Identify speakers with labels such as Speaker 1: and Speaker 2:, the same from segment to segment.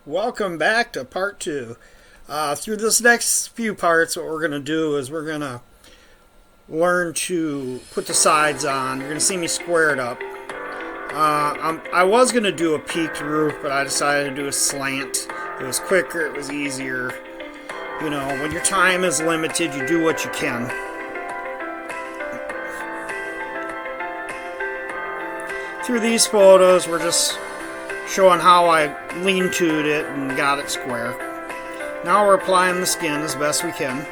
Speaker 1: Welcome back to part two. Through this next few parts, what we're going to do is we're going to learn to put the sides on. You're going to see me square it up. I was going to do a peaked roof, but I decided to do a slant. It was quicker, it was easier. You know, when your time is limited, you do what you can. Through these photos, we're just showing how I lean-toed it and got it square. Now we're applying the skin as best we can.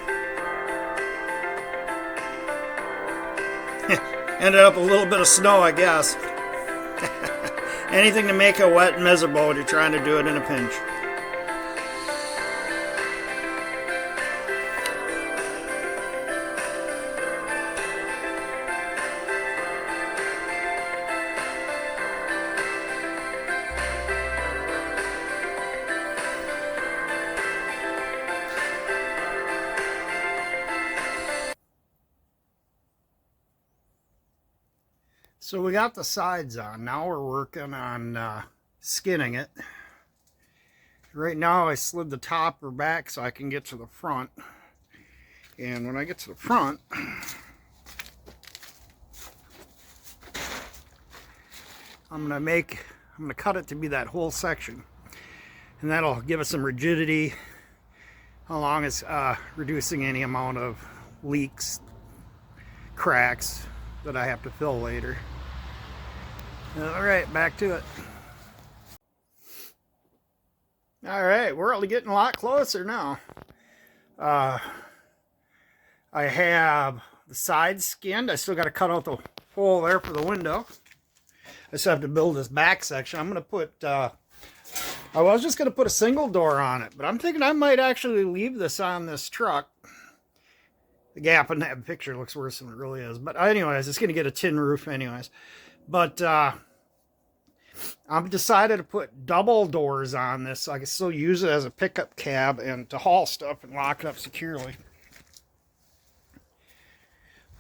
Speaker 1: Ended up a little bit of snow, I guess. Anything to make it wet and miserable when you're trying to do it in a pinch. So we got the sides on. Now we're working on skinning it. Right now I slid the topper back so I can get to the front. And when I get to the front, I'm gonna cut it to be that whole section. And that'll give us some rigidity along as reducing any amount of leaks, cracks that I have to fill later. Alright, back to it. Alright, we're really getting a lot closer now. I have the sides skinned. I still got to cut out the hole there for the window. I just have to build this back section. I'm going to put, I was just going to put a single door on it, but I'm thinking I might actually leave this on this truck. The gap in that picture looks worse than it really is. But anyways, it's going to get a tin roof anyways. But I've decided to put double doors on this so I can still use it as a pickup cab and to haul stuff and lock it up securely.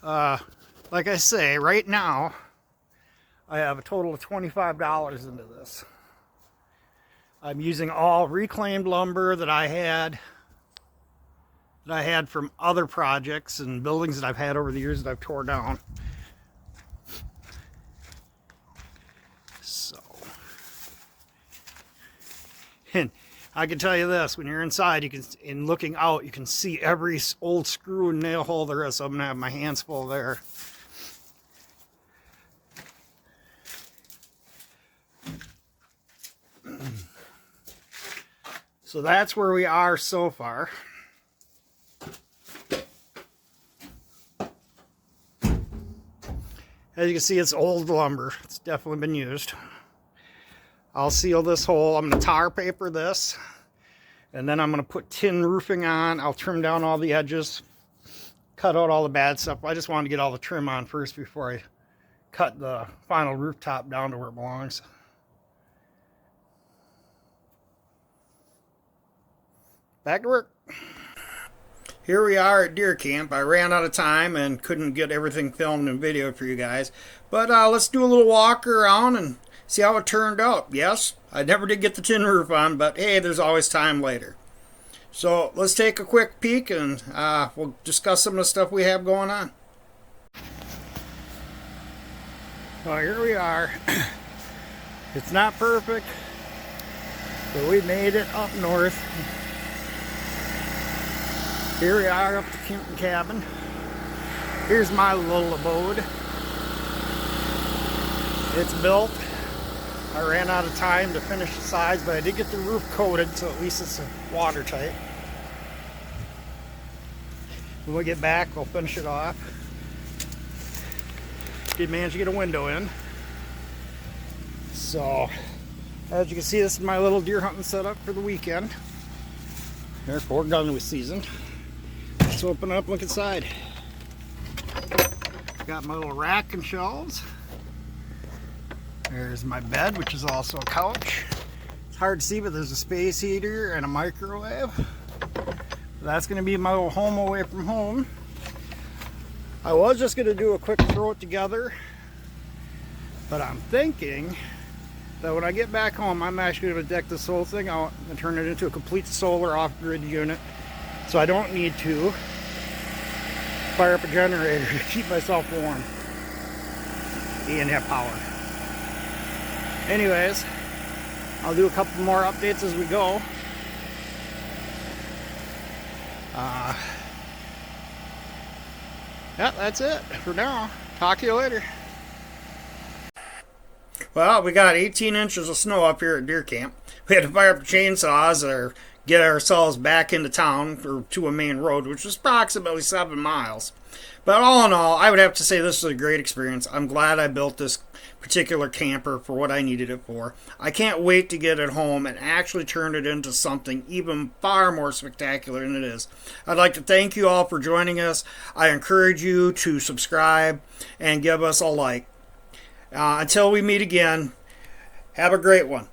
Speaker 1: Like I say, right now, I have a total of $25 into this. I'm using all reclaimed lumber that I had from other projects and buildings that I've had over the years that I've tore down. So, and I can tell you this, when you're inside, you can, in looking out, you can see every old screw and nail hole there is, so I'm gonna have my hands full there. So that's where we are so far. As you can see, it's old lumber. It's definitely been used. I'll seal this hole. I'm going to tar paper this. And then I'm going to put tin roofing on. I'll trim down all the edges. Cut out all the bad stuff. I just wanted to get all the trim on first before I cut the final rooftop down to where it belongs. Back to work. Here we are at deer camp. I ran out of time and couldn't get everything filmed and videoed for you guys. But let's do a little walk around and see how it turned out. Yes, I never did get the tin roof on, but hey, there's always time later. So let's take a quick peek and we'll discuss some of the stuff we have going on. Well, here we are. It's not perfect, but we made it up north. Here we are up the camping cabin. Here's my little abode. It's built. I ran out of time to finish the sides, but I did get the roof coated, so at least it's watertight. When we get back, we'll finish it off. Did manage to get a window in. So, as you can see, this is my little deer hunting setup for the weekend. Therefore, done with season. Let's open up, look inside. Got my little rack and shelves. There's my bed, which is also a couch. It's hard to see, but there's a space heater and a microwave. That's going to be my little home away from home. I was just going to do a quick throw it together, but I'm thinking that when I get back home, I'm actually going to deck this whole thing out and turn it into a complete solar off-grid unit. So I don't need to fire up a generator to keep myself warm and have power. Anyways, I'll do a couple more updates as we go. Yeah, that's it for now. Talk to you later. Well, we got 18 inches of snow up here at deer camp. We had to fire up chainsaws or get ourselves back into town or to a main road, which was approximately 7 miles. But all in all, I would have to say this was a great experience. I'm glad I built this particular camper for what I needed it for. I can't wait to get it home and actually turn it into something even far more spectacular than it is. I'd like to thank you all for joining us. I encourage you to subscribe and give us a like. Until we meet again, have a great one.